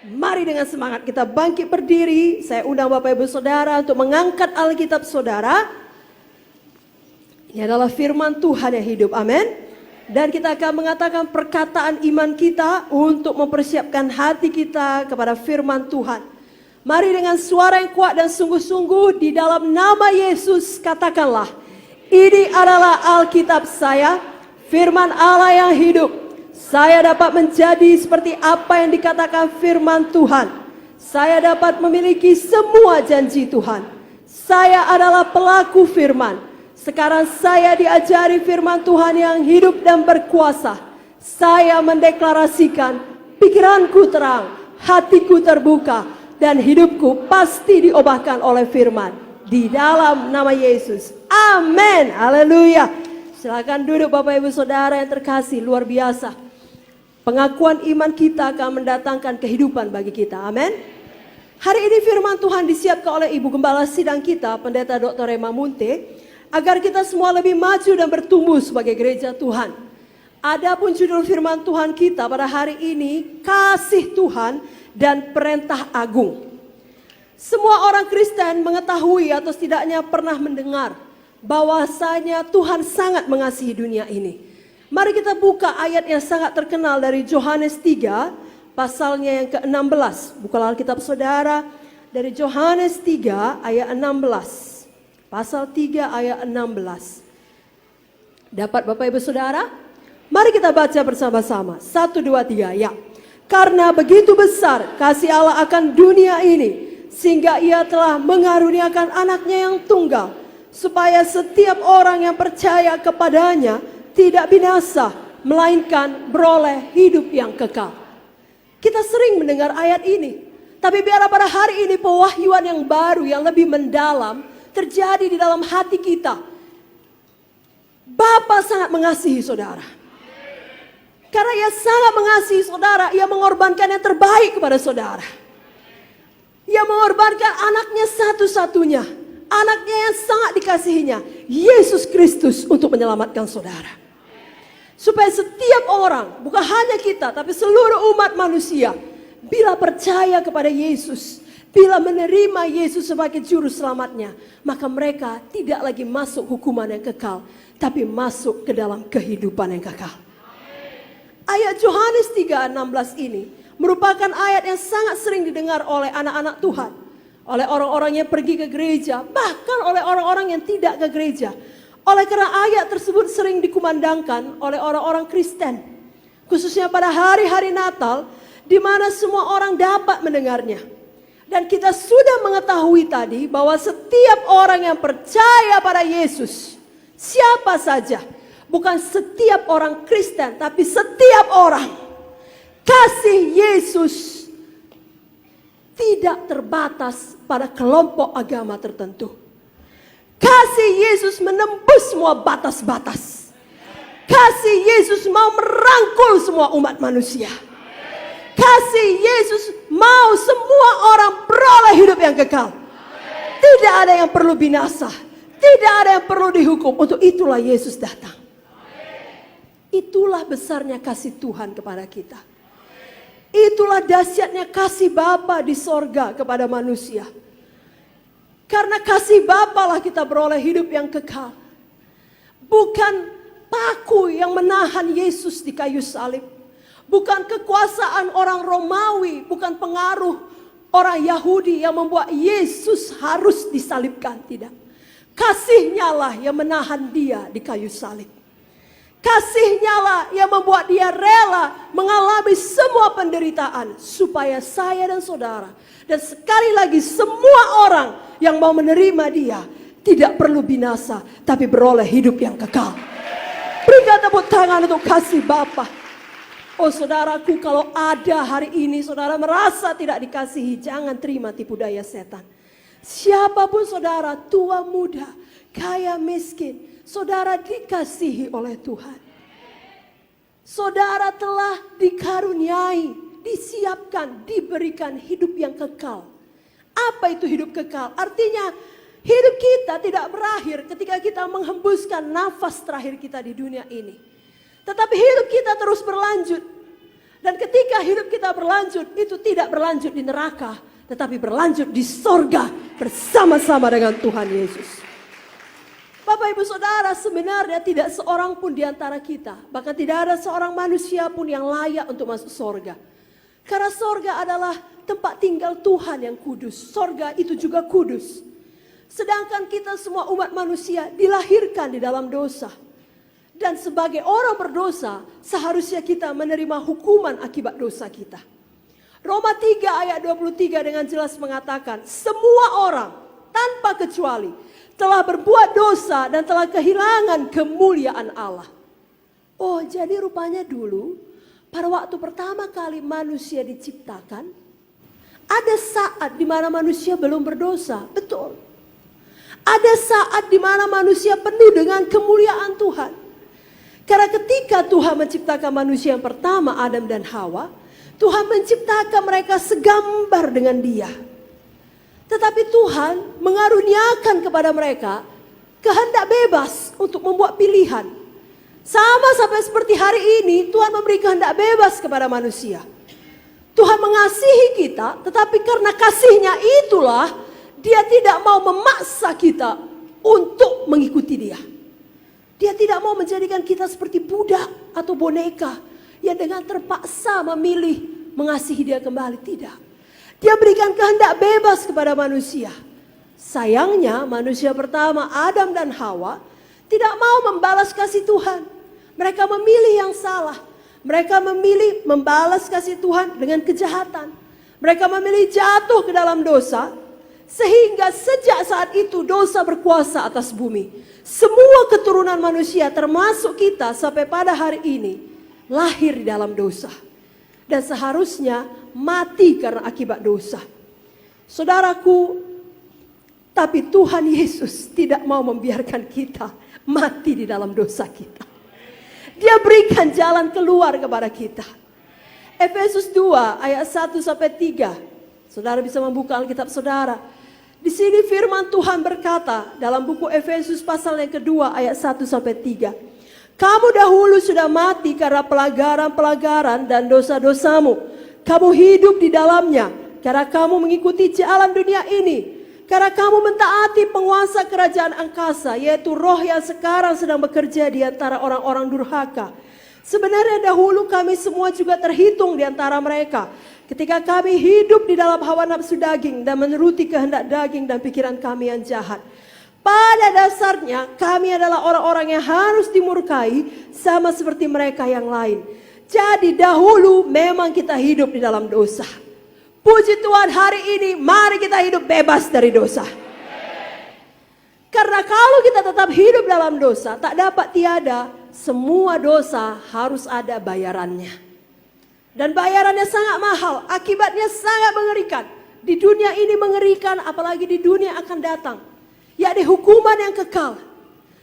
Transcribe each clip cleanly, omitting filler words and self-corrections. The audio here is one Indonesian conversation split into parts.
Mari dengan semangat kita bangkit berdiri. Saya undang Bapak Ibu Saudara untuk mengangkat Alkitab Saudara. Ini adalah firman Tuhan yang hidup, amin. Dan kita akan mengatakan perkataan iman kita untuk mempersiapkan hati kita kepada firman Tuhan. Mari dengan suara yang kuat dan sungguh-sungguh di dalam nama Yesus katakanlah, ini adalah Alkitab saya, firman Allah yang hidup. Saya dapat menjadi seperti apa yang dikatakan firman Tuhan. Saya dapat memiliki semua janji Tuhan. Saya adalah pelaku firman. Sekarang saya diajari firman Tuhan yang hidup dan berkuasa. Saya mendeklarasikan pikiranku terang, hatiku terbuka, dan hidupku pasti diubahkan oleh firman. Di dalam nama Yesus. Amin. Haleluya. Silakan duduk Bapak Ibu Saudara yang terkasih, luar biasa. Pengakuan iman kita akan mendatangkan kehidupan bagi kita. Amin. Hari ini firman Tuhan disiapkan oleh Ibu Gembala Sidang kita, Pendeta Dr. Rema Munte, agar kita semua lebih maju dan bertumbuh sebagai gereja Tuhan. Adapun judul firman Tuhan kita pada hari ini, kasih Tuhan dan perintah agung. Semua orang Kristen mengetahui atau setidaknya pernah mendengar bahwasanya Tuhan sangat mengasihi dunia ini. Mari kita buka ayat yang sangat terkenal dari Yohanes 3, pasalnya yang ke-16. Bukalah Alkitab Saudara dari Yohanes 3 ayat 16. Pasal 3 ayat 16. Dapat Bapak Ibu Saudara? Mari kita baca bersama-sama. 1, 2, 3, ya. Karena begitu besar kasih Allah akan dunia ini, sehingga ia telah mengaruniakan anaknya yang tunggal, supaya setiap orang yang percaya kepadanya tidak binasa, melainkan beroleh hidup yang kekal. Kita sering mendengar ayat ini, tapi biar pada hari ini pewahyuan yang baru yang lebih mendalam terjadi di dalam hati kita. Bapa sangat mengasihi saudara. Karena ia sangat mengasihi saudara, ia mengorbankan yang terbaik kepada saudara. Ia mengorbankan anaknya satu-satunya, anaknya yang sangat dikasihinya, Yesus Kristus, untuk menyelamatkan saudara. Supaya setiap orang, bukan hanya kita, tapi seluruh umat manusia, bila percaya kepada Yesus, bila menerima Yesus sebagai juru selamatnya, maka mereka tidak lagi masuk hukuman yang kekal, tapi masuk ke dalam kehidupan yang kekal. Ayat Yohanes 3:16 ini merupakan ayat yang sangat sering didengar oleh anak-anak Tuhan, oleh orang-orang yang pergi ke gereja, bahkan oleh orang-orang yang tidak ke gereja. Oleh karena ayat tersebut sering dikumandangkan oleh orang-orang Kristen, khususnya pada hari-hari Natal, di mana semua orang dapat mendengarnya. Dan kita sudah mengetahui tadi bahwa setiap orang yang percaya pada Yesus, siapa saja, bukan setiap orang Kristen, tapi setiap orang, kasih Yesus tidak terbatas pada kelompok agama tertentu. Kasih Yesus menembus semua batas-batas. Kasih Yesus mau merangkul semua umat manusia. Kasih Yesus mau semua orang beroleh hidup yang kekal. Tidak ada yang perlu binasa. Tidak ada yang perlu dihukum. Untuk itulah Yesus datang. Itulah besarnya kasih Tuhan kepada kita. Itulah dahsyatnya kasih Bapa di sorga kepada manusia. Karena kasih Bapa lah kita beroleh hidup yang kekal. Bukan paku yang menahan Yesus di kayu salib. Bukan kekuasaan orang Romawi, bukan pengaruh orang Yahudi yang membuat Yesus harus disalibkan, tidak. Kasih-Nya lah yang menahan dia di kayu salib. Kasih-Nya lah yang membuat dia rela mengalami semua penderitaan supaya saya dan saudara, dan sekali lagi semua orang yang mau menerima dia tidak perlu binasa, tapi beroleh hidup yang kekal. Berikan tepuk tangan untuk kasih Bapa. Oh saudaraku, kalau ada hari ini saudara merasa tidak dikasihi, jangan terima tipu daya setan. Siapapun saudara, tua muda, kaya miskin, saudara dikasihi oleh Tuhan. Saudara telah dikaruniai, disiapkan, diberikan hidup yang kekal. Apa itu hidup kekal? Artinya hidup kita tidak berakhir ketika kita menghembuskan nafas terakhir kita di dunia ini. Tetapi hidup kita terus berlanjut. Dan ketika hidup kita berlanjut, itu tidak berlanjut di neraka, tetapi berlanjut di sorga bersama-sama dengan Tuhan Yesus. Bapak Ibu Saudara, sebenarnya tidak seorang pun di antara kita, bahkan tidak ada seorang manusia pun yang layak untuk masuk sorga. Karena sorga adalah tempat tinggal Tuhan yang kudus. Sorga itu juga kudus. Sedangkan kita semua umat manusia dilahirkan di dalam dosa. Dan sebagai orang berdosa, seharusnya kita menerima hukuman akibat dosa kita. Roma 3 ayat 23 dengan jelas mengatakan, semua orang tanpa kecuali telah berbuat dosa dan telah kehilangan kemuliaan Allah. Oh, jadi rupanya dulu pada waktu pertama kali manusia diciptakan, ada saat di mana manusia belum berdosa, betul. Ada saat di mana manusia penuh dengan kemuliaan Tuhan. Karena ketika Tuhan menciptakan manusia yang pertama, Adam dan Hawa, Tuhan menciptakan mereka segambar dengan Dia. Tetapi Tuhan mengaruniakan kepada mereka kehendak bebas untuk membuat pilihan. Sama sampai seperti hari ini, Tuhan memberi kehendak bebas kepada manusia. Tuhan mengasihi kita, tetapi karena kasih-Nya itulah Dia tidak mau memaksa kita untuk mengikuti Dia. Dia tidak mau menjadikan kita seperti budak atau boneka yang dengan terpaksa memilih mengasihi Dia kembali. Tidak. Dia berikan kehendak bebas kepada manusia. Sayangnya manusia pertama Adam dan Hawa tidak mau membalas kasih Tuhan. Mereka memilih yang salah. Mereka memilih membalas kasih Tuhan dengan kejahatan. Mereka memilih jatuh ke dalam dosa. Sehingga sejak saat itu dosa berkuasa atas bumi. Semua keturunan manusia termasuk kita sampai pada hari ini lahir di dalam dosa. Dan seharusnya mati karena akibat dosa. Saudaraku, tapi Tuhan Yesus tidak mau membiarkan kita mati di dalam dosa kita. Dia berikan jalan keluar kepada kita. Efesus 2 ayat 1 sampai 3. Saudara bisa membuka Alkitab saudara. Di sini firman Tuhan berkata dalam buku Efesus pasal yang kedua ayat 1 sampai 3. Kamu dahulu sudah mati karena pelagaran-pelagaran dan dosa-dosamu. Kamu hidup di dalamnya karena kamu mengikuti jalan dunia ini. Karena kamu mentaati penguasa kerajaan angkasa, yaitu roh yang sekarang sedang bekerja di antara orang-orang durhaka. Sebenarnya dahulu kami semua juga terhitung di antara mereka. Ketika kami hidup di dalam hawa nafsu daging dan menuruti kehendak daging dan pikiran kami yang jahat. Pada dasarnya kami adalah orang-orang yang harus dimurkai sama seperti mereka yang lain. Jadi dahulu memang kita hidup di dalam dosa. Puji Tuhan hari ini mari kita hidup bebas dari dosa. Karena kalau kita tetap hidup dalam dosa tak dapat tiada, semua dosa harus ada bayarannya. Dan bayarannya sangat mahal, akibatnya sangat mengerikan. Di dunia ini mengerikan, apalagi di dunia akan datang. Yakni hukuman yang kekal.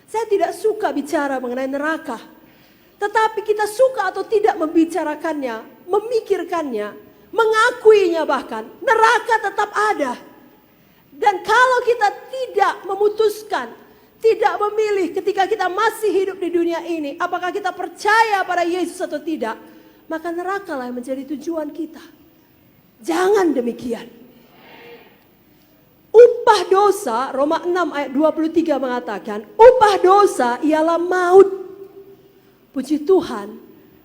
Saya tidak suka bicara mengenai neraka. Tetapi kita suka atau tidak membicarakannya, memikirkannya, mengakuinya bahkan. Neraka tetap ada. Dan kalau kita tidak memutuskan, tidak memilih ketika kita masih hidup di dunia ini, apakah kita percaya pada Yesus atau tidak, maka neraka lah yang menjadi tujuan kita. Jangan demikian. Upah dosa, Roma 6 ayat 23 mengatakan, upah dosa ialah maut. Puji Tuhan,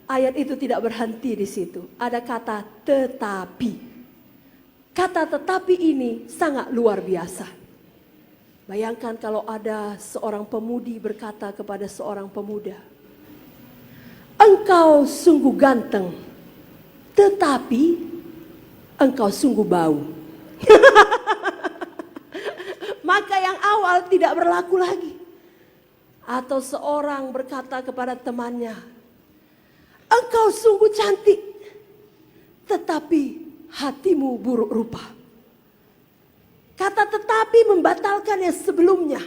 ayat itu tidak berhenti di situ. Ada kata tetapi. Kata tetapi ini sangat luar biasa. Bayangkan kalau ada seorang pemudi berkata kepada seorang pemuda, engkau sungguh ganteng, tetapi engkau sungguh bau. Maka yang awal tidak berlaku lagi. Atau seorang berkata kepada temannya, engkau sungguh cantik, tetapi hatimu buruk rupa. Kata tetapi membatalkan yang sebelumnya.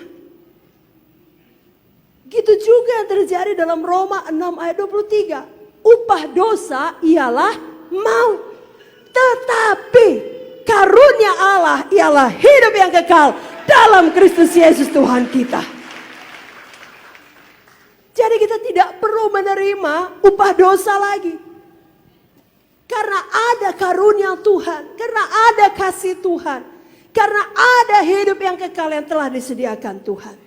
Gitu juga yang terjadi dalam Roma 6 ayat 23. Upah dosa ialah maut. Tetapi karunia Allah ialah hidup yang kekal dalam Kristus Yesus Tuhan kita. Jadi kita tidak perlu menerima upah dosa lagi. Karena ada karunia Tuhan, karena ada kasih Tuhan, karena ada hidup yang kekal yang telah disediakan Tuhan.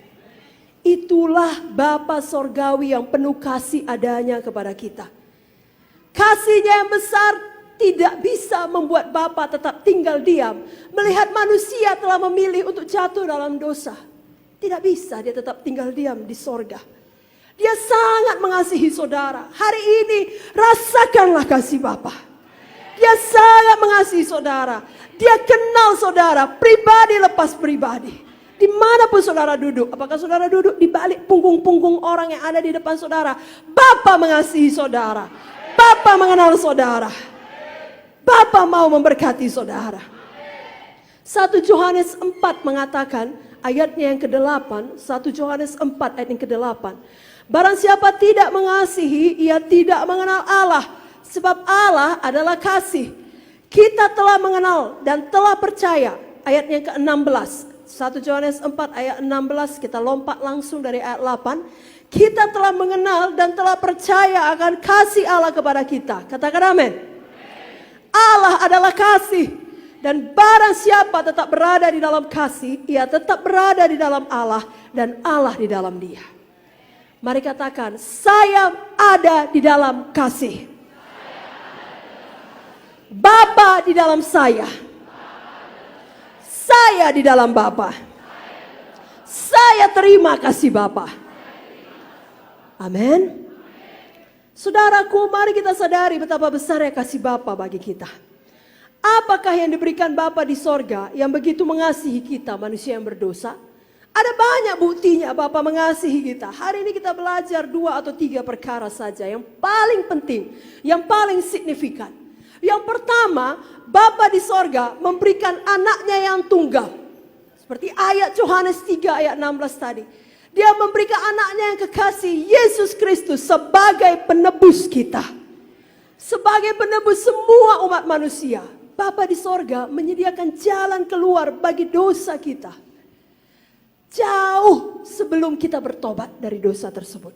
Itulah Bapa Sorgawi yang penuh kasih adanya kepada kita. Kasihnya yang besar tidak bisa membuat Bapa tetap tinggal diam melihat manusia telah memilih untuk jatuh dalam dosa. Tidak bisa dia tetap tinggal diam di sorga. Dia sangat mengasihi saudara. Hari ini rasakanlah kasih Bapa. Dia sangat mengasihi saudara. Dia kenal saudara pribadi lepas pribadi. Dimanapun saudara duduk, apakah saudara duduk di balik punggung-punggung orang yang ada di depan saudara, Bapa mengasihi saudara, Bapa mengenal saudara, Bapa mau memberkati saudara. 1 Yohanes 4 mengatakan, ayatnya yang ke-8, 1 Yohanes 4 ayat yang ke-8, barang siapa tidak mengasihi, ia tidak mengenal Allah, sebab Allah adalah kasih. Kita telah mengenal dan telah percaya, ayat yang ke-16, 1 Yohanes 4 ayat 16, kita lompat langsung dari ayat 8. Kita telah mengenal dan telah percaya akan kasih Allah kepada kita. Katakan amin. Allah adalah kasih. Dan barang siapa tetap berada di dalam kasih, ia tetap berada di dalam Allah dan Allah di dalam dia. Mari katakan, saya ada di dalam kasih. Bapa di dalam saya. Saya di dalam Bapa. Saya terima kasih Bapa. Amin. Saudaraku, mari kita sadari betapa besarnya kasih Bapa bagi kita. Apakah yang diberikan Bapa di sorga yang begitu mengasihi kita manusia yang berdosa? Ada banyak buktinya Bapa mengasihi kita. Hari ini kita belajar 2 atau 3 perkara saja yang paling penting, yang paling signifikan. Yang pertama, Bapa di sorga memberikan anaknya yang tunggal. Seperti ayat Yohanes 3 ayat 16 tadi. Dia memberikan anaknya yang kekasih, Yesus Kristus, sebagai penebus kita. Sebagai penebus semua umat manusia. Bapa di sorga menyediakan jalan keluar bagi dosa kita. Jauh sebelum kita bertobat dari dosa tersebut.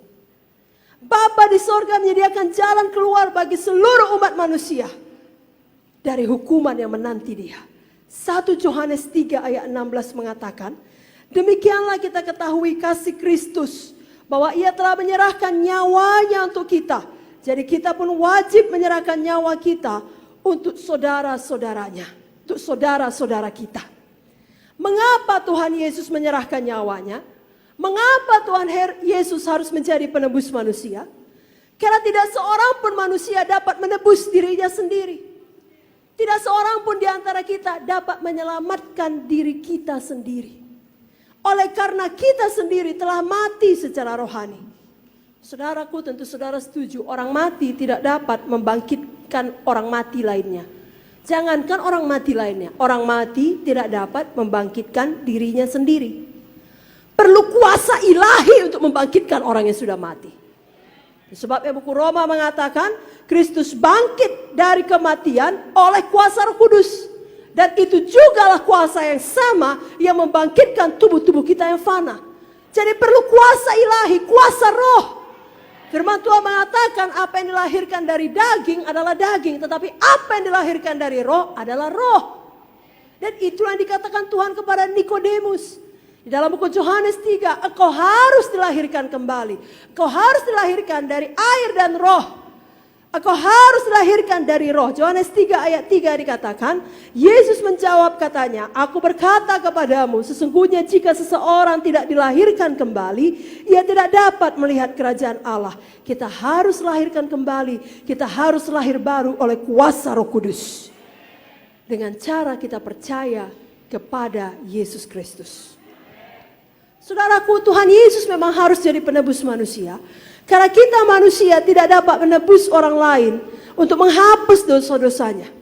Bapa di sorga menyediakan jalan keluar bagi seluruh umat manusia dari hukuman yang menanti dia. 1 Yohanes 3 ayat 16 mengatakan, demikianlah kita ketahui kasih Kristus, bahwa ia telah menyerahkan nyawanya untuk kita. Jadi kita pun wajib menyerahkan nyawa kita untuk saudara-saudaranya, untuk saudara-saudara kita. Mengapa Tuhan Yesus menyerahkan nyawanya? Mengapa Tuhan Yesus harus menjadi penebus manusia? Karena tidak seorang pun manusia dapat menebus dirinya sendiri. Tidak seorang pun di antara kita dapat menyelamatkan diri kita sendiri. Oleh karena kita sendiri telah mati secara rohani. Saudaraku, tentu saudara setuju, orang mati tidak dapat membangkitkan orang mati lainnya. Jangankan orang mati lainnya, orang mati tidak dapat membangkitkan dirinya sendiri. Perlu kuasa ilahi untuk membangkitkan orang yang sudah mati. Sebabnya buku Roma mengatakan Kristus bangkit dari kematian oleh kuasa Roh Kudus. Dan itu jugalah kuasa yang sama yang membangkitkan tubuh-tubuh kita yang fana. Jadi perlu kuasa ilahi, kuasa roh. Firman Tuhan mengatakan apa yang dilahirkan dari daging adalah daging. Tetapi apa yang dilahirkan dari roh adalah roh. Dan itulah yang dikatakan Tuhan kepada Nikodemus. Di dalam buku Yohanes 3, engkau harus dilahirkan kembali. Engkau harus dilahirkan dari air dan roh. Engkau harus dilahirkan dari roh. Yohanes 3 ayat 3 dikatakan, Yesus menjawab katanya, aku berkata kepadamu, sesungguhnya jika seseorang tidak dilahirkan kembali, ia tidak dapat melihat kerajaan Allah. Kita harus lahirkan kembali. Kita harus lahir baru oleh kuasa Roh Kudus. Dengan cara kita percaya kepada Yesus Kristus. Saudaraku, Tuhan Yesus memang harus jadi penebus manusia. Karena kita manusia tidak dapat menebus orang lain untuk menghapus dosa-dosanya.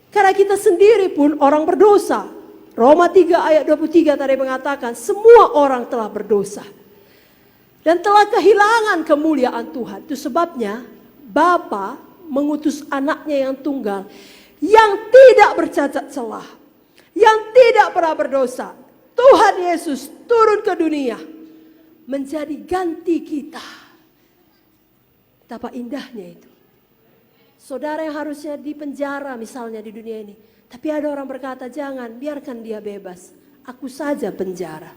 Karena kita sendiri pun orang berdosa. Roma 3 ayat 23 tadi mengatakan semua orang telah berdosa. Dan telah kehilangan kemuliaan Tuhan. Itu sebabnya Bapa mengutus anaknya yang tunggal. Yang tidak bercacat celah. Yang tidak pernah berdosa. Tuhan Yesus turun ke dunia. Menjadi ganti kita. Betapa indahnya itu. Saudara yang harusnya di penjara misalnya di dunia ini. Tapi ada orang berkata, jangan, biarkan dia bebas. Aku saja penjara.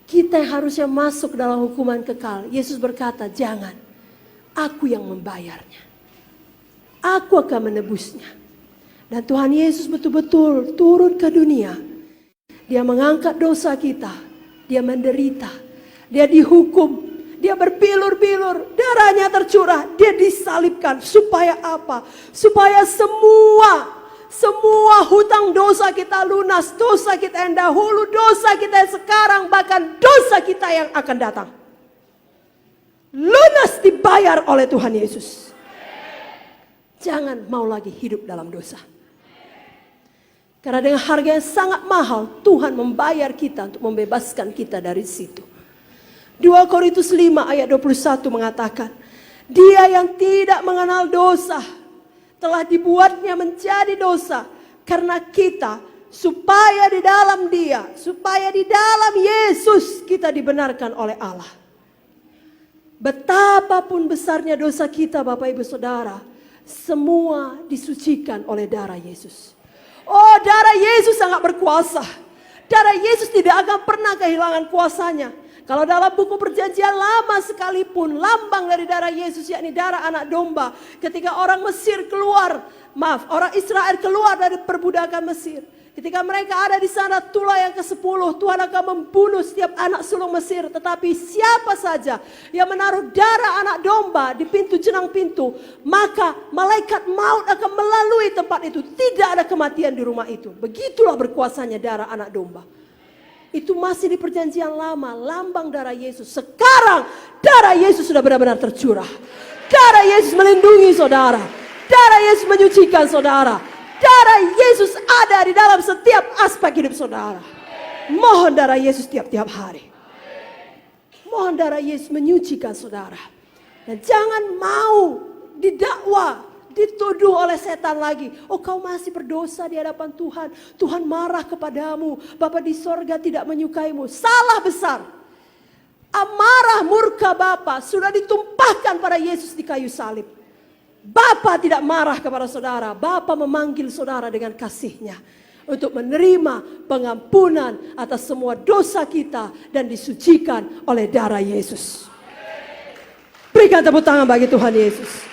Kita yang harusnya masuk dalam hukuman kekal. Yesus berkata, jangan. Aku yang membayarnya. Aku akan menebusnya. Dan Tuhan Yesus betul-betul turun ke dunia. Dia mengangkat dosa kita. Dia menderita. Dia dihukum. Dia berbilur-bilur, darahnya tercurah, dia disalibkan. Supaya apa? Supaya semua hutang dosa kita lunas, dosa kita yang dahulu, dosa kita yang sekarang, bahkan dosa kita yang akan datang. Lunas dibayar oleh Tuhan Yesus. Jangan mau lagi hidup dalam dosa. Karena dengan harga yang sangat mahal, Tuhan membayar kita untuk membebaskan kita dari situ. 2 Korintus 5 ayat 21 mengatakan, dia yang tidak mengenal dosa telah dibuatnya menjadi dosa karena kita, supaya di dalam dia, supaya di dalam Yesus kita dibenarkan oleh Allah. Betapapun besarnya dosa kita Bapak Ibu Saudara, semua disucikan oleh darah Yesus. Oh, darah Yesus sangat berkuasa. Darah Yesus tidak akan pernah kehilangan kuasanya. Kalau dalam buku perjanjian lama sekalipun, lambang dari darah Yesus yakni darah anak domba. Ketika orang Mesir keluar, orang Israel keluar dari perbudakan Mesir. Ketika mereka ada di sana tulah yang ke-10, Tuhan akan membunuh setiap anak sulung Mesir. Tetapi siapa saja yang menaruh darah anak domba di pintu jenang pintu, maka malaikat maut akan melalui tempat itu. Tidak ada kematian di rumah itu. Begitulah berkuasanya darah anak domba. Itu masih di perjanjian lama, lambang darah Yesus. Sekarang darah Yesus sudah benar-benar tercurah. Darah Yesus melindungi saudara. Darah Yesus menyucikan saudara. Darah Yesus ada di dalam setiap aspek hidup saudara. Mohon darah Yesus tiap-tiap hari. Mohon darah Yesus menyucikan saudara. Dan jangan mau didakwa, dituduh oleh setan lagi. Oh, kau masih berdosa di hadapan Tuhan. Tuhan marah kepadamu. Bapa di sorga tidak menyukaimu. Salah besar. Amarah murka Bapa sudah ditumpahkan pada Yesus di kayu salib. Bapa tidak marah kepada saudara. Bapa memanggil saudara dengan kasih-Nya untuk menerima pengampunan atas semua dosa kita dan disucikan oleh darah Yesus. Berikan tepuk tangan bagi Tuhan Yesus.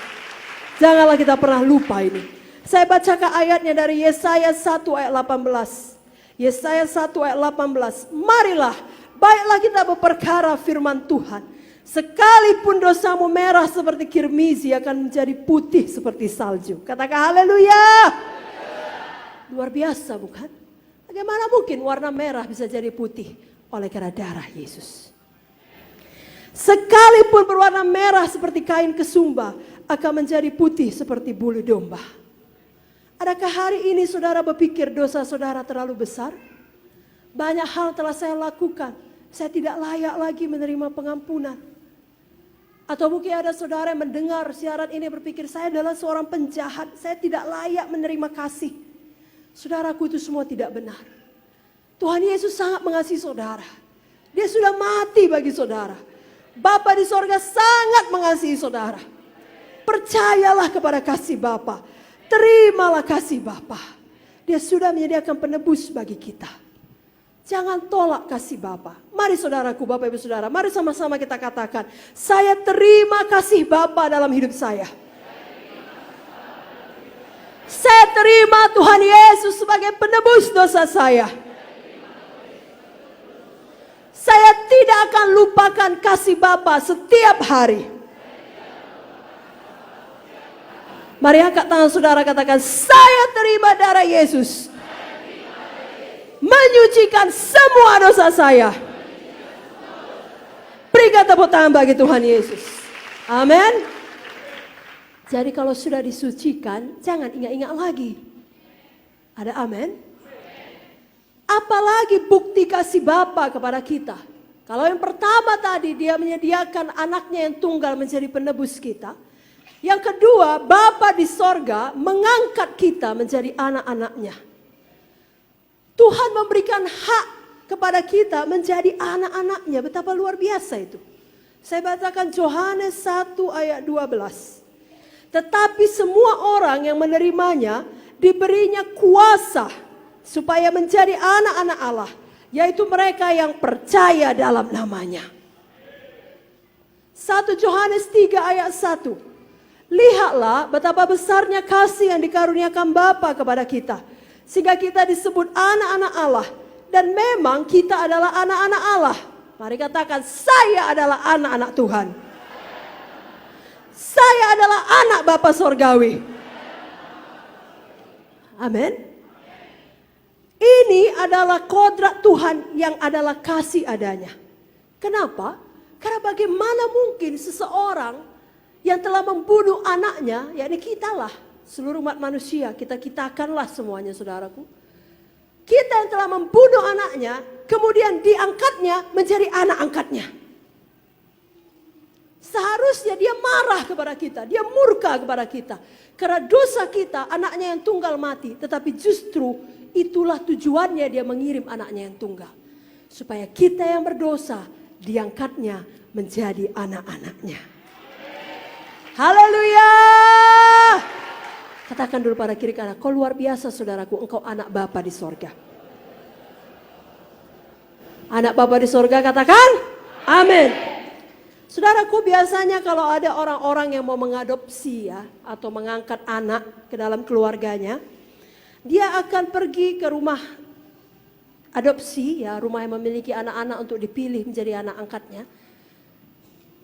Janganlah kita pernah lupa ini. Saya bacakan ayatnya dari Yesaya 1 ayat 18. Yesaya 1 ayat 18. Marilah, baiklah kita berperkara firman Tuhan. Sekalipun dosamu merah seperti kirmizi akan menjadi putih seperti salju. Katakan haleluya. Luar biasa bukan? Bagaimana mungkin warna merah bisa jadi putih? Oleh karena darah Yesus. Sekalipun berwarna merah seperti kain kesumba, akan menjadi putih seperti bulu domba. Adakah hari ini saudara berpikir dosa saudara terlalu besar? Banyak hal telah saya lakukan. Saya tidak layak lagi menerima pengampunan. Atau mungkin ada saudara yang mendengar siaran ini berpikir, saya adalah seorang penjahat. Saya tidak layak menerima kasih. Saudaraku, itu semua tidak benar. Tuhan Yesus sangat mengasihi saudara. Dia sudah mati bagi saudara. Bapa di sorga sangat mengasihi saudara. Percayalah kepada kasih Bapa. Terimalah kasih Bapa. Dia sudah menyediakan penebus bagi kita. Jangan tolak kasih Bapa. Mari saudaraku, Bapak Ibu Saudara, mari sama-sama kita katakan, saya terima kasih Bapa dalam hidup saya. Saya terima Tuhan Yesus sebagai penebus dosa saya. Saya tidak akan lupakan kasih Bapa setiap hari. Mari angkat tangan saudara, katakan, saya terima darah Yesus. Menyucikan semua dosa saya. Berikan tepuk tangan bagi Tuhan Yesus. Amin. Jadi kalau sudah disucikan, jangan ingat-ingat lagi. Ada amin? Apalagi bukti kasih Bapa kepada kita. Kalau yang pertama tadi dia menyediakan anaknya yang tunggal menjadi penebus kita. Yang kedua, Bapa di sorga mengangkat kita menjadi anak-anaknya. Tuhan memberikan hak kepada kita menjadi anak-anaknya. Betapa luar biasa itu. Saya bacakan Yohanes 1 ayat 12. Tetapi semua orang yang menerimanya diberinya kuasa supaya menjadi anak-anak Allah, yaitu mereka yang percaya dalam namanya. 1 Yohanes 3 ayat 1. Lihatlah betapa besarnya kasih yang dikaruniakan Bapa kepada kita, sehingga kita disebut anak-anak Allah. Dan memang kita adalah anak-anak Allah. Mari katakan, saya adalah anak-anak Tuhan. Saya adalah anak Bapa Sorgawi. Amin. Ini adalah kodrat Tuhan yang adalah kasih adanya. Kenapa? Karena bagaimana mungkin seseorang yang telah membunuh anaknya, yakni kitalah, seluruh umat manusia, kita-kitakanlah semuanya saudaraku. Kita yang telah membunuh anaknya, kemudian diangkatnya menjadi anak angkatnya. Seharusnya dia marah kepada kita, dia murka kepada kita. Karena dosa kita, anaknya yang tunggal mati. Tetapi justru itulah tujuannya dia mengirim anaknya yang tunggal. Supaya kita yang berdosa, diangkatnya menjadi anak-anaknya. Haleluya! Katakan dulu pada kiri kanan, kau luar biasa saudaraku, engkau anak Bapa di sorga. Anak Bapa di sorga, katakan amin. Saudaraku, biasanya kalau ada orang-orang yang mau mengadopsi ya, atau mengangkat anak ke dalam keluarganya, dia akan pergi ke rumah adopsi, ya, rumah yang memiliki anak-anak untuk dipilih menjadi anak angkatnya.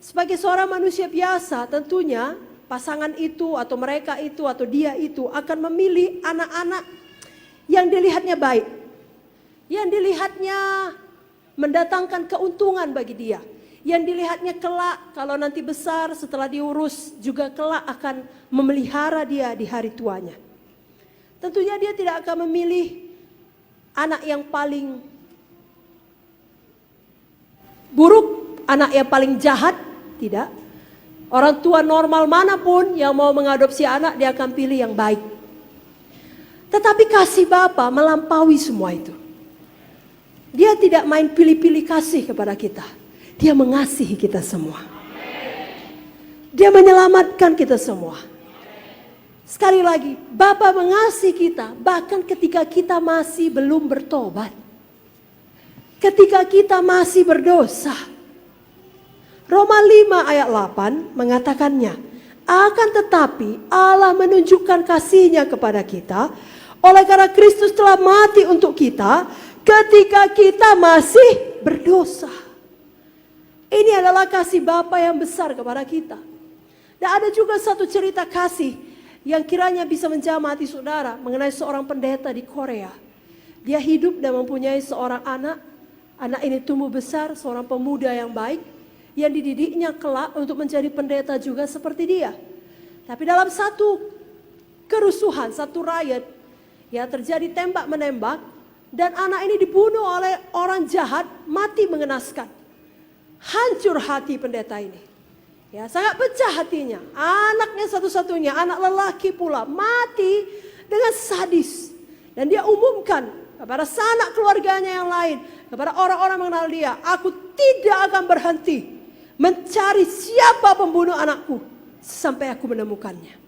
Sebagai seorang manusia biasa, tentunya pasangan itu atau mereka itu atau dia itu akan memilih anak-anak yang dilihatnya baik, yang dilihatnya mendatangkan keuntungan bagi dia, yang dilihatnya kelak kalau nanti besar setelah diurus juga kelak akan memelihara dia di hari tuanya. Tentunya dia tidak akan memilih anak yang paling buruk, anak yang paling jahat, tidak. Orang tua normal manapun yang mau mengadopsi anak, dia akan pilih yang baik. Tetapi kasih Bapa melampaui semua itu. Dia tidak main pilih-pilih kasih kepada kita. Dia mengasihi kita semua. Dia menyelamatkan kita semua. Sekali lagi, Bapa mengasihi kita bahkan ketika kita masih belum bertobat. Ketika kita masih berdosa. Roma 5 ayat 8 mengatakannya, akan tetapi Allah menunjukkan kasih-Nya kepada kita oleh karena Kristus telah mati untuk kita ketika kita masih berdosa. Ini adalah kasih Bapa yang besar kepada kita. Dan ada juga satu cerita kasih yang kiranya bisa menjamah hati saudara mengenai seorang pendeta di Korea. Dia hidup dan mempunyai seorang anak. Anak ini tumbuh besar, seorang pemuda yang baik, yang dididiknya kelak untuk menjadi pendeta juga seperti dia. Tapi dalam satu kerusuhan, satu riot, ya terjadi tembak menembak, dan anak ini dibunuh oleh orang jahat, mati mengenaskan. Hancur hati pendeta ini. Ya, sangat pecah hatinya. Anaknya satu-satunya, anak lelaki pula, mati dengan sadis. Dan dia umumkan kepada sanak keluarganya yang lain, kepada orang-orang mengenal dia, aku tidak akan berhenti mencari siapa pembunuh anakku sampai aku menemukannya.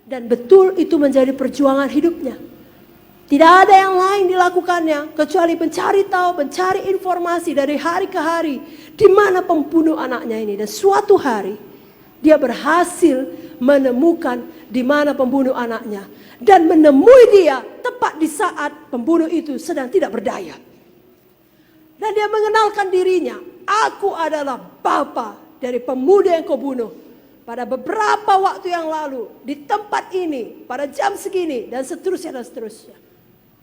Dan betul itu menjadi perjuangan hidupnya. Tidak ada yang lain dilakukannya kecuali mencari tahu, mencari informasi dari hari ke hari di mana pembunuh anaknya ini. Dan suatu hari dia berhasil menemukan di mana pembunuh anaknya dan menemui dia tepat di saat pembunuh itu sedang tidak berdaya. Dan dia mengenalkan dirinya, aku adalah bapa dari pemuda yang kau bunuh pada beberapa waktu yang lalu di tempat ini pada jam segini dan seterusnya dan seterusnya.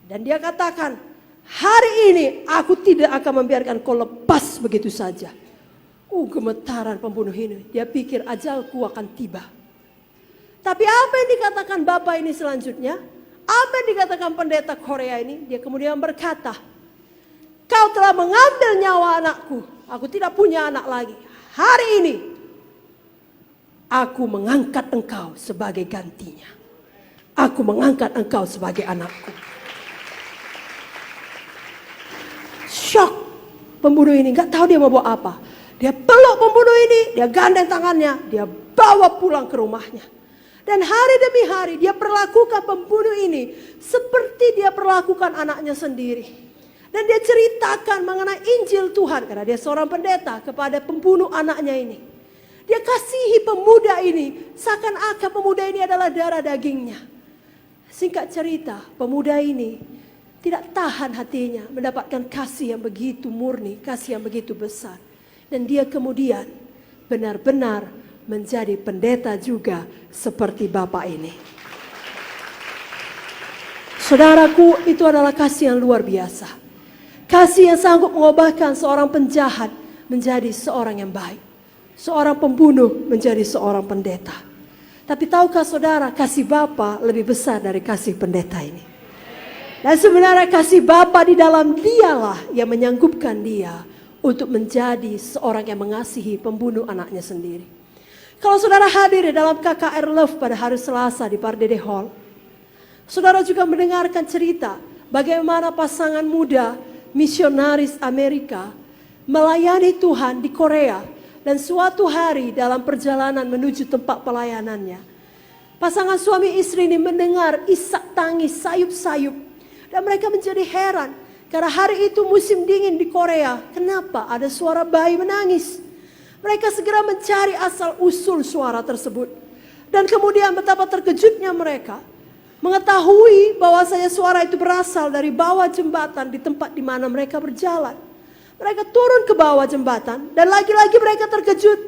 Dan dia katakan, hari ini aku tidak akan membiarkan kau lepas begitu saja. Gemetaran pembunuh ini. Dia pikir ajalku akan tiba. Tapi apa yang dikatakan bapak ini selanjutnya? Apa yang dikatakan pendeta Korea ini? Dia kemudian berkata, kau telah mengambil nyawa anakku. Aku tidak punya anak lagi. Hari ini aku mengangkat engkau sebagai gantinya. Aku mengangkat engkau sebagai anakku. Shock pembunuh ini, gak tahu dia mau bawa apa. Dia peluk pembunuh ini, dia gandeng tangannya, dia bawa pulang ke rumahnya. Dan hari demi hari dia perlakukan pembunuh ini seperti dia perlakukan anaknya sendiri. Dan dia ceritakan mengenai Injil Tuhan karena dia seorang pendeta kepada pembunuh anaknya ini. Dia kasihi pemuda ini seakan-akan pemuda ini adalah darah dagingnya. Singkat cerita, pemuda ini tidak tahan hatinya mendapatkan kasih yang begitu murni, kasih yang begitu besar. Dan dia kemudian benar-benar menjadi pendeta juga seperti bapak ini. Saudaraku, itu adalah kasih yang luar biasa. Kasih yang sanggup mengubahkan seorang penjahat menjadi seorang yang baik. Seorang pembunuh menjadi seorang pendeta. Tapi tahukah saudara, kasih Bapa lebih besar dari kasih pendeta ini. Dan sebenarnya kasih Bapa di dalam dialah yang menyanggupkan dia untuk menjadi seorang yang mengasihi pembunuh anaknya sendiri. Kalau saudara hadir di dalam KKR Love pada hari Selasa di Pardede Hall, saudara juga mendengarkan cerita bagaimana pasangan muda misionaris Amerika melayani Tuhan di Korea. Dan suatu hari dalam perjalanan menuju tempat pelayanannya, pasangan suami istri ini mendengar isak tangis sayup-sayup. Dan mereka menjadi heran karena hari itu musim dingin di Korea. Kenapa ada suara bayi menangis? Mereka segera mencari asal usul suara tersebut. Dan kemudian betapa terkejutnya mereka mengetahui bahwasanya suara itu berasal dari bawah jembatan di tempat di mana mereka berjalan. Mereka turun ke bawah jembatan dan lagi-lagi mereka terkejut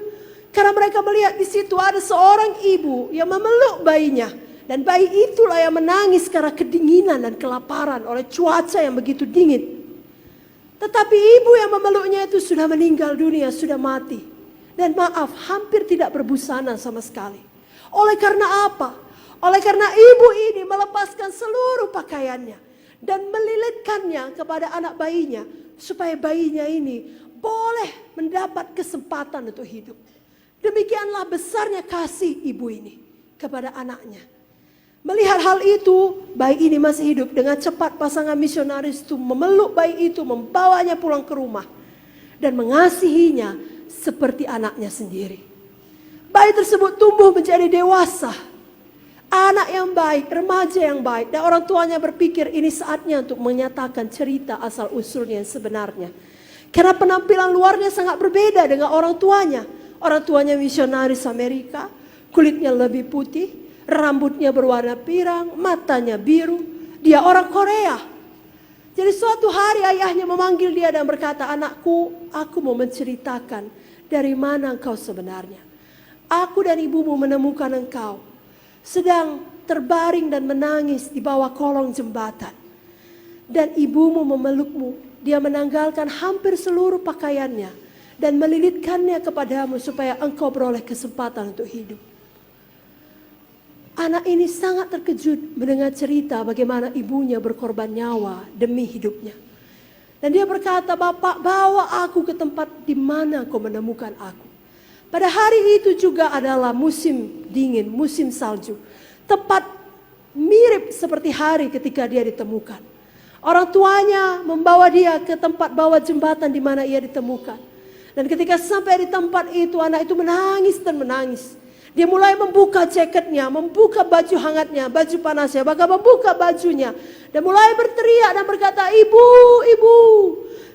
karena mereka melihat di situ ada seorang ibu yang memeluk bayinya, dan bayi itulah yang menangis karena kedinginan dan kelaparan oleh cuaca yang begitu dingin. Tetapi ibu yang memeluknya itu sudah meninggal dunia, sudah mati, dan maaf, hampir tidak berbusana sama sekali. Oleh karena apa? Oleh karena ibu ini melepaskan seluruh pakaiannya dan melilitkannya kepada anak bayinya, supaya bayinya ini boleh mendapat kesempatan untuk hidup. Demikianlah besarnya kasih ibu ini kepada anaknya. Melihat hal itu, bayi ini masih hidup. Dengan cepat pasangan misionaris itu memeluk bayi itu, membawanya pulang ke rumah, dan mengasihinya seperti anaknya sendiri. Bayi tersebut tumbuh menjadi dewasa, anak yang baik, remaja yang baik. Dan orang tuanya berpikir ini saatnya untuk menyatakan cerita asal usulnya yang sebenarnya. Karena penampilan luarnya sangat berbeda dengan orang tuanya. Orang tuanya misionaris Amerika, kulitnya lebih putih, rambutnya berwarna pirang, matanya biru. Dia orang Korea. Jadi suatu hari ayahnya memanggil dia dan berkata, "Anakku, aku mau menceritakan dari mana engkau sebenarnya. Aku dan ibumu menemukan engkau sedang terbaring dan menangis di bawah kolong jembatan. Dan ibumu memelukmu. Dia menanggalkan hampir seluruh pakaiannya dan melilitkannya kepadamu supaya engkau beroleh kesempatan untuk hidup." Anak ini sangat terkejut mendengar cerita bagaimana ibunya berkorban nyawa demi hidupnya. Dan dia berkata, "Bapak, bawa aku ke tempat di mana kau menemukan aku." Pada hari itu juga adalah musim dingin, musim salju. Tepat mirip seperti hari ketika dia ditemukan. Orang tuanya membawa dia ke tempat bawah jembatan di mana ia ditemukan. Dan ketika sampai di tempat itu, anak itu menangis dan menangis. Dia mulai membuka jaketnya, membuka baju hangatnya, baju panasnya, bahkan membuka bajunya. Dan mulai berteriak dan berkata, "Ibu, ibu,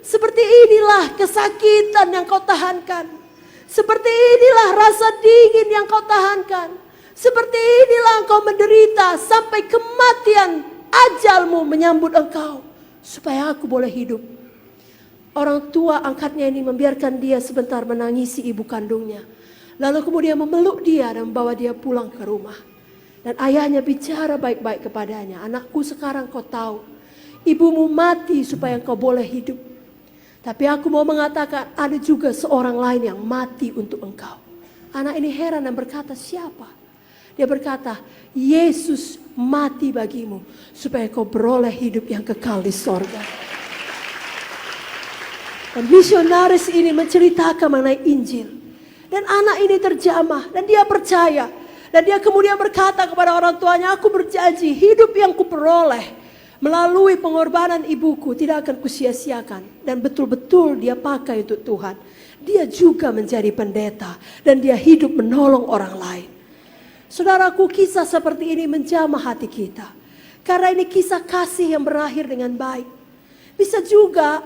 seperti inilah kesakitan yang kau tahankan. Seperti inilah rasa dingin yang kau tahankan. Seperti inilah engkau menderita sampai kematian ajalmu menyambut engkau. Supaya aku boleh hidup." Orang tua angkatnya ini membiarkan dia sebentar menangisi ibu kandungnya. Lalu kemudian memeluk dia dan membawa dia pulang ke rumah. Dan ayahnya bicara baik-baik kepadanya, "Anakku, sekarang kau tahu, ibumu mati supaya engkau boleh hidup. Tapi aku mau mengatakan ada juga seorang lain yang mati untuk engkau." Anak ini heran dan berkata, "Siapa?" Dia berkata, "Yesus mati bagimu supaya kau beroleh hidup yang kekal di sorga." Dan misionaris ini menceritakan mengenai Injil. Dan anak ini terjamah dan dia percaya. Dan dia kemudian berkata kepada orang tuanya, "Aku berjanji hidup yang kuperoleh melalui pengorbanan ibuku tidak akan kusia-siakan." Dan betul-betul dia pakai untuk Tuhan. dia juga menjadi pendeta dan dia hidup menolong orang lain. Saudaraku, kisah seperti ini menjamah hati kita. Karena ini kisah kasih yang berakhir dengan baik. Bisa juga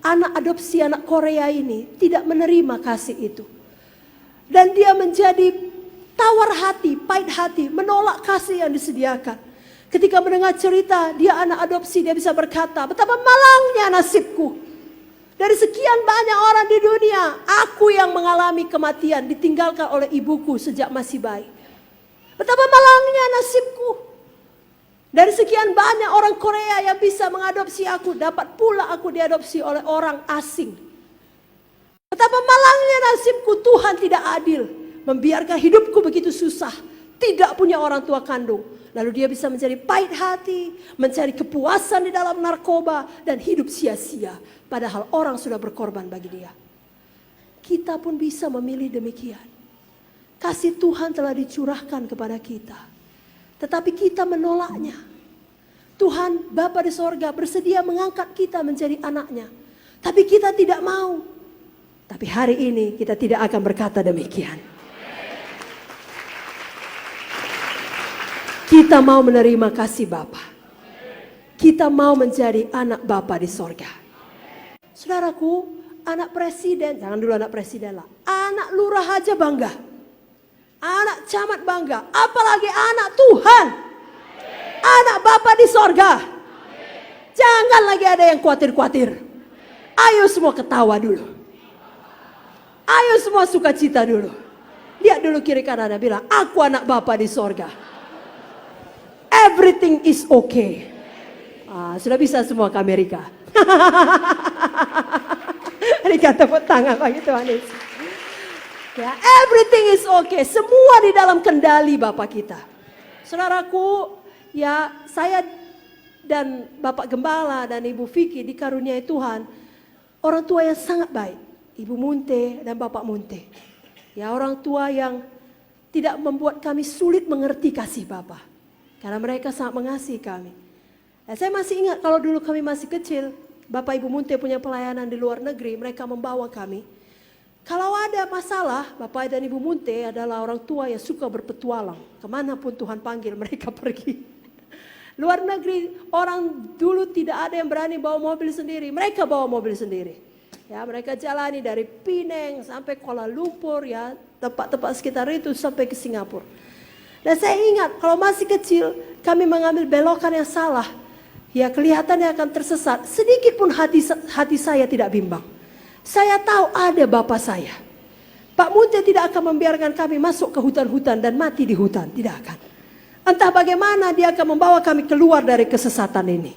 anak adopsi anak Korea ini tidak menerima kasih itu. Dan dia menjadi tawar hati, pahit hati, menolak kasih yang disediakan. Ketika mendengar cerita dia anak adopsi, dia bisa berkata, betapa malangnya nasibku. Dari sekian banyak orang di dunia, aku yang mengalami kematian, ditinggalkan oleh ibuku sejak masih bayi. Betapa malangnya nasibku. Dari sekian banyak orang Korea yang bisa mengadopsi aku, dapat pula aku diadopsi oleh orang asing. Betapa malangnya nasibku, Tuhan tidak adil. Membiarkan hidupku begitu susah, tidak punya orang tua kandung. Lalu dia bisa menjadi pahit hati, mencari kepuasan di dalam narkoba, dan hidup sia-sia. Padahal orang sudah berkorban bagi dia. Kita pun bisa memilih demikian. Kasih Tuhan telah dicurahkan kepada kita. Tetapi kita menolaknya. Tuhan Bapa di sorga bersedia mengangkat kita menjadi anaknya. Tapi kita tidak mau. Tapi hari ini kita tidak akan berkata demikian. Kita mau menerima kasih Bapa. Kita mau menjadi anak Bapa di sorga. Saudaraku, anak presiden, jangan dulu anak presiden lah. Anak lurah aja bangga. Anak camat bangga, apalagi anak Tuhan. Anak Bapa di sorga. Jangan lagi ada yang khawatir-khawatir. Ayo semua ketawa dulu. Ayo semua sukacita dulu. Lihat dulu kiri kanan, bilang, aku anak Bapa di sorga. Everything is okay. Sudah bisa semua ke Amerika. Dikata tepuk tangan bagi Tuhan Yesus. Ya, everything is okay. Semua di dalam kendali Bapak kita. Saudaraku, ya saya dan Bapak Gembala dan Ibu Vicky dikaruniai Tuhan orang tua yang sangat baik. Ibu Munte dan Bapak Munte. Ya, orang tua yang tidak membuat kami sulit mengerti kasih Bapak. Karena mereka sangat mengasihi kami. Dan saya masih ingat kalau dulu kami masih kecil, Bapak Ibu Munte punya pelayanan di luar negeri, mereka membawa kami. Kalau ada masalah, Bapak dan Ibu Munte adalah orang tua yang suka berpetualang. Kemanapun Tuhan panggil mereka pergi. Luar negeri, orang dulu tidak ada yang berani bawa mobil sendiri. Mereka bawa mobil sendiri. Ya, mereka jalani dari Penang sampai Kuala Lumpur, ya, tempat-tempat sekitar itu sampai ke Singapura. Dan saya ingat kalau masih kecil, kami mengambil belokan yang salah. Ya, kelihatannya akan tersesat. Sedikit pun hati saya tidak bimbang. Saya tahu ada Bapak saya. Pak Munte tidak akan membiarkan kami masuk ke hutan-hutan dan mati di hutan. Tidak akan. Entah bagaimana dia akan membawa kami keluar dari kesesatan ini.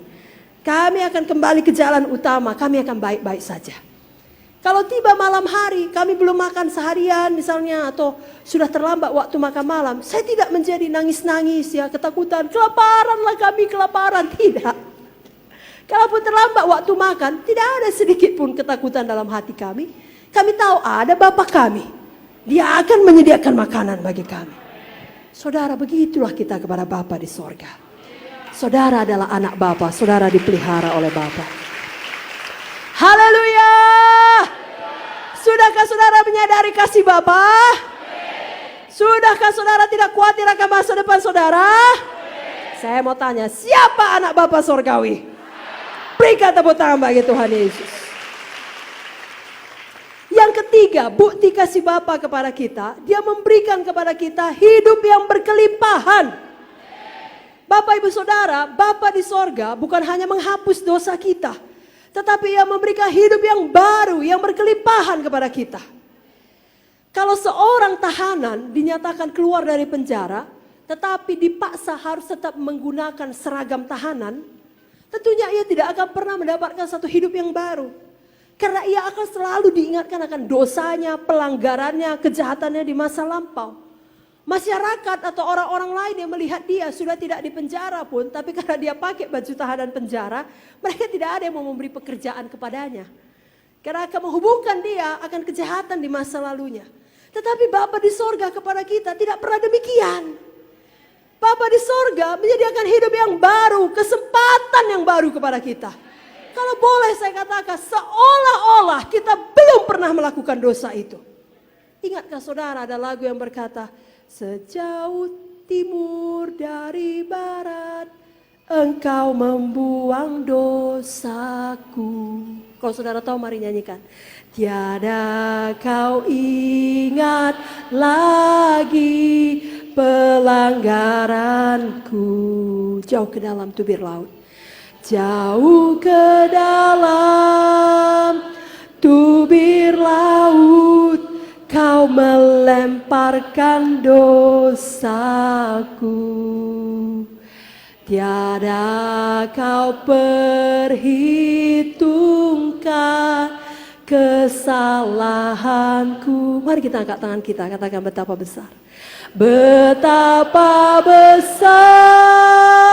Kami akan kembali ke jalan utama. Kami akan baik-baik saja. Kalau tiba malam hari, kami belum makan seharian misalnya. Atau sudah terlambat waktu makan malam. Saya tidak menjadi nangis-nangis, ya, ketakutan. Kelaparanlah kami, kelaparan. Tidak. Kalaupun terlambat waktu makan, tidak ada sedikit pun ketakutan dalam hati kami. Kami tahu ada Bapa kami. Dia akan menyediakan makanan bagi kami. Saudara, begitulah kita kepada Bapa di sorga. Saudara adalah anak Bapa. Saudara dipelihara oleh Bapa. Haleluya. Sudahkah saudara menyadari kasih Bapa? Sudahkah saudara tidak khawatir akan masa depan saudara? Saya mau tanya, siapa anak Bapa sorgawi? Berikan tepuk tangan bagi Tuhan Yesus. Yang ketiga, bukti kasih Bapa kepada kita, dia memberikan kepada kita hidup yang berkelimpahan. Bapak Ibu Saudara, Bapa di sorga bukan hanya menghapus dosa kita, tetapi ia memberikan hidup yang baru, yang berkelimpahan kepada kita. Kalau seorang tahanan dinyatakan keluar dari penjara, tetapi dipaksa harus tetap menggunakan seragam tahanan, tentunya ia tidak akan pernah mendapatkan satu hidup yang baru. Karena ia akan selalu diingatkan akan dosanya, pelanggarannya, kejahatannya di masa lampau. Masyarakat atau orang-orang lain yang melihat dia sudah tidak di penjara pun, tapi karena dia pakai baju tahanan penjara, mereka tidak ada yang mau memberi pekerjaan kepadanya. Karena akan menghubungkan dia akan kejahatan di masa lalunya. Tetapi Bapa di sorga kepada kita tidak pernah demikian. Bapa di sorga menyediakan hidup yang baru, kesempatan yang baru kepada kita. Kalau boleh saya katakan, seolah-olah kita belum pernah melakukan dosa itu. Ingatkah saudara ada lagu yang berkata, sejauh timur dari barat, Engkau membuang dosaku. Kalau saudara tahu, mari nyanyikan. Tiada kau ingat lagi pelanggaranku. Jauh ke dalam tubir laut. Jauh ke dalam tubir laut, kau melemparkan dosaku. Tiada kau perhitungkan kesalahanku. Mari kita angkat tangan kita, katakan betapa besar. Betapa besar